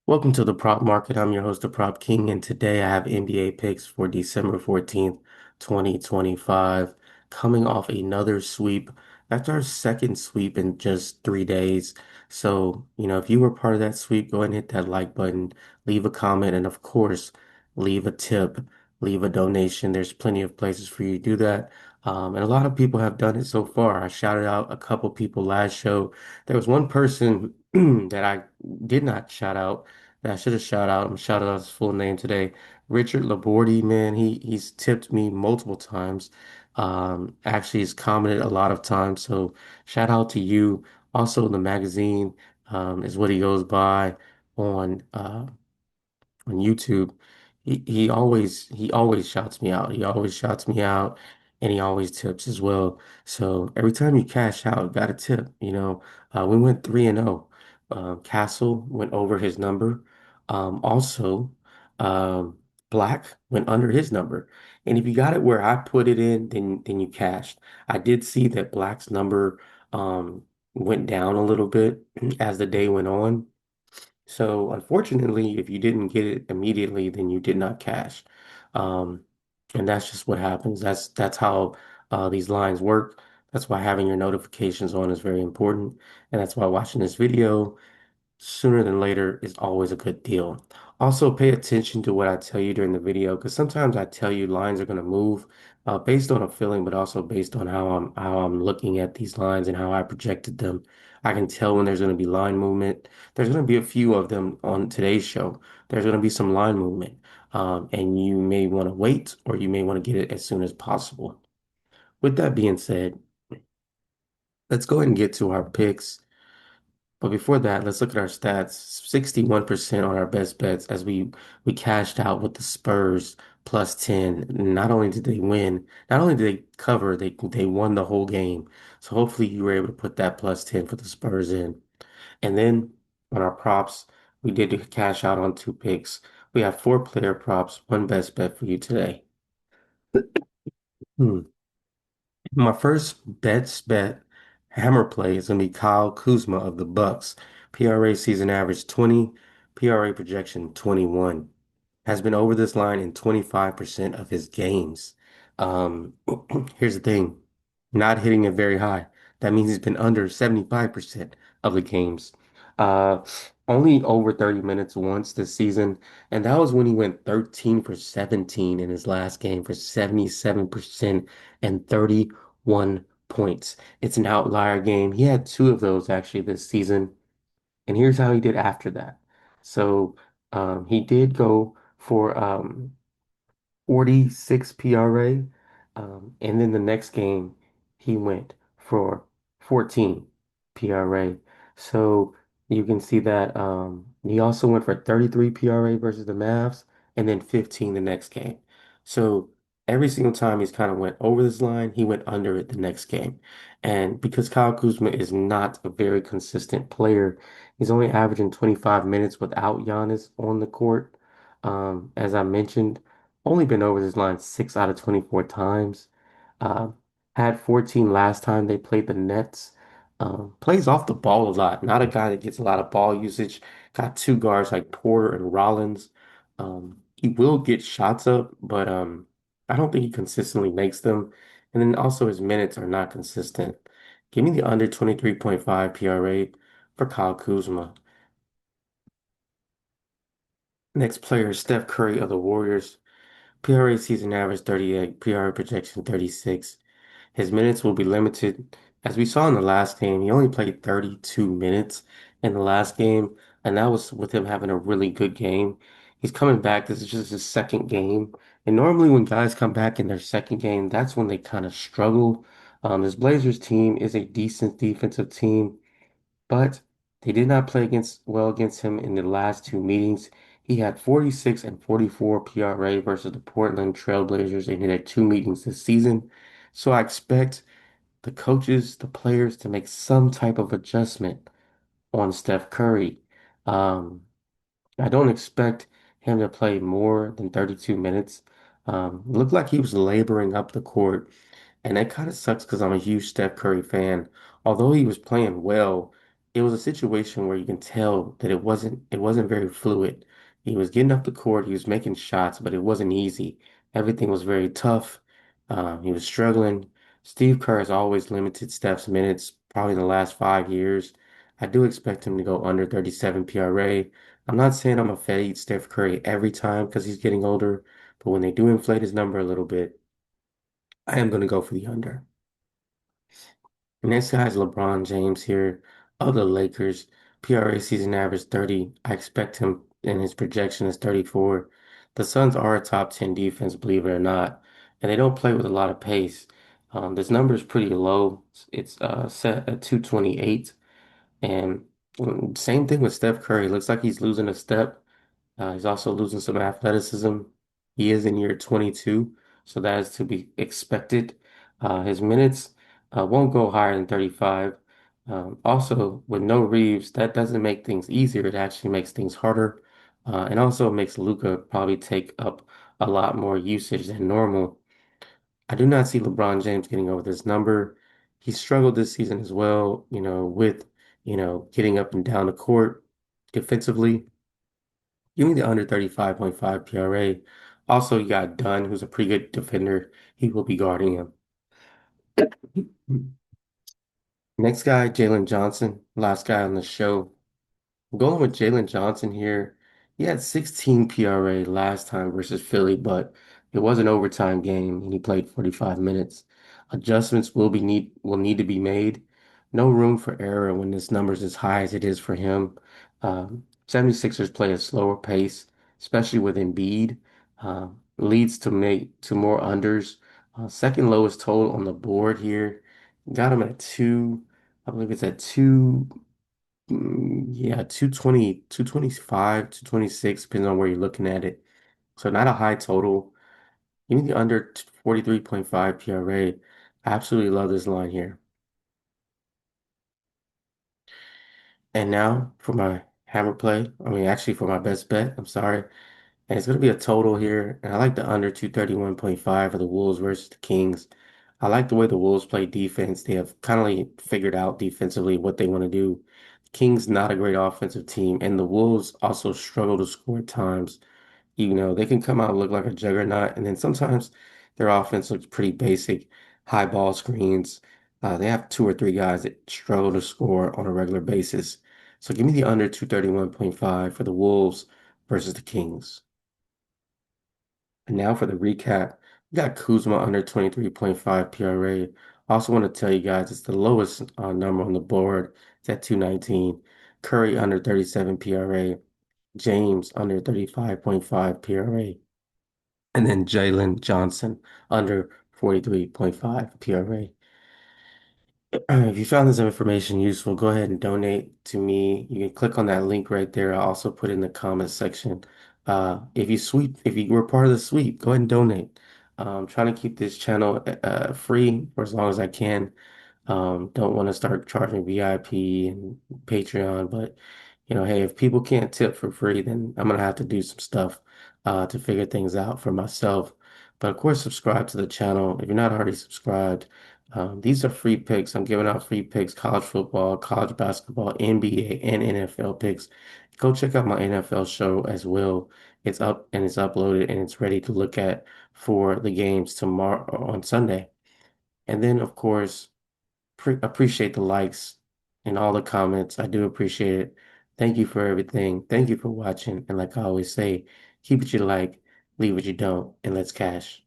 Welcome to the Prop Market. I'm your host, the Prop King, and today I have NBA picks for December 14th, 2025. Coming off another sweep. That's our second sweep in just 3 days. So, if you were part of that sweep, go ahead and hit that like button, leave a comment, and of course, leave a tip, leave a donation. There's plenty of places for you to do that. And a lot of people have done it so far. I shouted out a couple people last show. There was one person that I did not shout out that I should have shouted out his full name today. Richard Labordi, man, he's tipped me multiple times. Actually, he's commented a lot of times. So shout out to you. Also, the magazine is what he goes by on on YouTube. He always shouts me out. He always shouts me out, and he always tips as well. So every time you cash out, got a tip. We went 3-0. Castle went over his number. Also, um, Black went under his number. And if you got it where I put it in, then you cashed. I did see that Black's number went down a little bit as the day went on. So unfortunately, if you didn't get it immediately, then you did not cash. Um, and that's just what happens. That's how these lines work. That's why having your notifications on is very important. And that's why watching this video sooner than later is always a good deal. Also, pay attention to what I tell you during the video because sometimes I tell you lines are going to move based on a feeling, but also based on how I'm looking at these lines and how I projected them. I can tell when there's going to be line movement. There's going to be a few of them on today's show. There's going to be some line movement, and you may want to wait or you may want to get it as soon as possible. With that being said, let's go ahead and get to our picks. But before that, let's look at our stats. 61% on our best bets as we cashed out with the Spurs plus 10. Not only did they win, not only did they cover, they won the whole game. So hopefully you were able to put that plus 10 for the Spurs in. And then on our props, we did cash out on two picks. We have four player props, one best bet for you today. Hmm. My first bet hammer play is gonna be Kyle Kuzma of the Bucks. PRA season average 20, PRA projection 21. Has been over this line in 25% of his games. Um, here's the thing, not hitting it very high. That means he's been under 75% of the games. Uh, Only over 30 minutes once this season, and that was when he went 13 for 17 in his last game for 77% and 31 points. It's an outlier game. He had two of those actually this season, and here's how he did after that. So he did go for 46 PRA. And then the next game, he went for 14 PRA. So you can see that he also went for 33 PRA versus the Mavs and then 15 the next game. So every single time he's kind of went over this line, he went under it the next game. And because Kyle Kuzma is not a very consistent player, he's only averaging 25 minutes without Giannis on the court. As I mentioned, only been over this line 6 out of 24 times. Uh, Had 14 last time they played the Nets. Plays off the ball a lot. Not a guy that gets a lot of ball usage. Got two guards like Porter and Rollins. He will get shots up, but I don't think he consistently makes them. And then also his minutes are not consistent. Give me the under 23.5 PRA for Kyle Kuzma. Next player is Steph Curry of the Warriors. PRA season average 38, PRA projection 36. His minutes will be limited. As we saw in the last game, he only played 32 minutes in the last game, and that was with him having a really good game. He's coming back. This is just his second game. And normally when guys come back in their second game, that's when they kind of struggle. This Blazers team is a decent defensive team. But they did not play against him in the last two meetings. He had 46 and 44 PRA versus the Portland Trailblazers in their two meetings this season. So I expect the coaches, the players to make some type of adjustment on Steph Curry. Um, I don't expect him to play more than 32 minutes. Looked like he was laboring up the court, and that kind of sucks because I'm a huge Steph Curry fan. Although he was playing well, it was a situation where you can tell that it wasn't very fluid. He was getting up the court, he was making shots, but it wasn't easy. Everything was very tough. He was struggling. Steve Kerr has always limited Steph's minutes, probably in the last 5 years. I do expect him to go under 37 PRA. I'm not saying I'm a fade Steph Curry every time because he's getting older, but when they do inflate his number a little bit, I am going to go for the under. Next guy is LeBron James here of the Lakers. PRA season average 30. I expect him in his projection is 34. The Suns are a top 10 defense, believe it or not, and they don't play with a lot of pace. This number is pretty low. It's set at 228. And same thing with Steph Curry. Looks like he's losing a step. He's also losing some athleticism. He is in year 22, so that is to be expected. His minutes won't go higher than 35. Also, with no Reeves, that doesn't make things easier. It actually makes things harder. And also makes Luka probably take up a lot more usage than normal. I do not see LeBron James getting over this number. He struggled this season as well, with, getting up and down the court defensively. Give me the under 35.5 PRA. Also, you got Dunn, who's a pretty good defender. He will be guarding him. Next guy, Jalen Johnson, last guy on the show. I'm going with Jalen Johnson here. He had 16 PRA last time versus Philly, but it was an overtime game and he played 45 minutes. Adjustments will need to be made. No room for error when this number is as high as it is for him. 76ers play a slower pace, especially with Embiid. Leads to more unders. Second lowest total on the board here. Got him at two. I believe it's at two. Yeah, 220, 225, 226, depends on where you're looking at it. So not a high total. Even the under 43.5 PRA. I absolutely love this line here. And now for my hammer play. I mean, actually for my best bet. I'm sorry. And it's going to be a total here. And I like the under 231.5 for the Wolves versus the Kings. I like the way the Wolves play defense. They have kind of like figured out defensively what they want to do. Kings not a great offensive team, and the Wolves also struggle to score at times. They can come out and look like a juggernaut, and then sometimes their offense looks pretty basic, high ball screens. They have two or three guys that struggle to score on a regular basis. So give me the under 231.5 for the Wolves versus the Kings. And now for the recap, we got Kuzma under 23.5 PRA. Also want to tell you guys it's the lowest number on the board. It's at 219. Curry under 37 PRA. James under 35.5 PRA. And then Jalen Johnson under 43.5 PRA. If you found this information useful, go ahead and donate to me. You can click on that link right there. I'll also put in the comments section. If you were part of the sweep, go ahead and donate. I'm trying to keep this channel free for as long as I can. Don't want to start charging VIP and Patreon, but hey, if people can't tip for free, then I'm gonna have to do some stuff to figure things out for myself. But of course, subscribe to the channel if you're not already subscribed. These are free picks. I'm giving out free picks, college football, college basketball, NBA, and NFL picks. Go check out my NFL show as well. It's up and it's uploaded and it's ready to look at for the games tomorrow on Sunday. And then, of course, appreciate the likes and all the comments. I do appreciate it. Thank you for everything. Thank you for watching. And like I always say, keep what you like, leave what you don't, and let's cash.